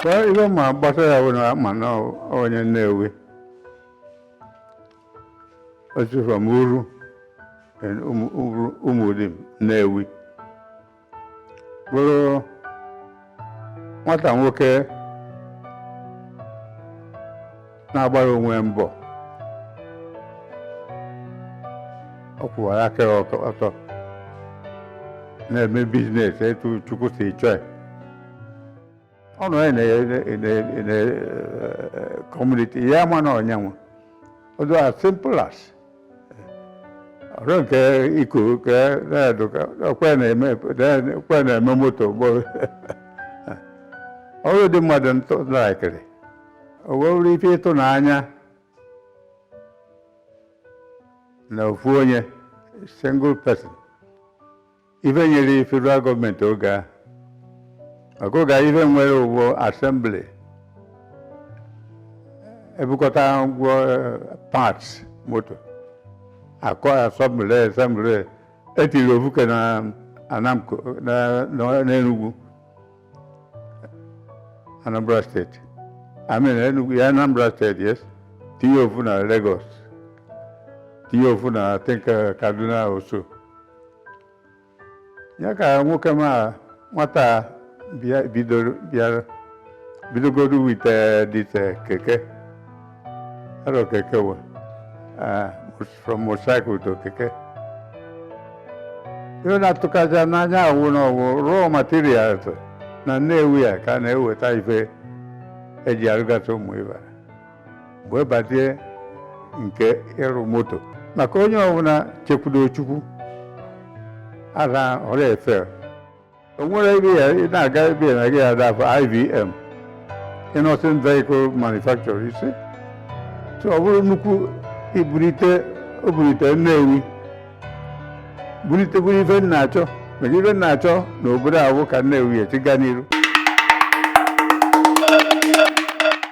Well, even my boss, I would not know on your Navy. It's from Uru and Umudim, Navy. Well, what I'm okay now, but remember. Ọkwụwaraka ọtọ na-eme biznes etu Chukwu si chọọ. Ọ nọ na community ya ma na ọnyanwụ. Although as simple as ọrụ nke iko ka na-edo ka okwe na-eme moto bụ ọrụ dị mmadụ ntọ laikiri. O were ife ịtụnanya na ofu onye single person even nyere federal government oge a even nwere ụgbọ assembly ebukọta ngwa parts moto akọ assembly etiri ofuke na Anamco n'Enugu Anambra State Enugu Anambra State yes tinye ofu na Lagos I think Kaduna also. Yaka nwoke ma nwata bidogodu with this keke. Hello keke from motorcycle to keke. You na tukaja n'anya awụ raw materials na Nnewi a ka na-eweta ife eji arụgata ụmụ ibe. Mgbe badie nke ịrụ moto. Maka onye ọbụla chekwudo Chukwu ala ọrụ efe o nwere ebe ya na-aga ebe na gị ada for IVM Innoson Vehicle Manufacturer isi so ọ bụrụ nnukwu ibulite Nnewi bulite ife nna achọ maka ife nna achọ n'obodo ahụ ka Nnewi etiga n'iru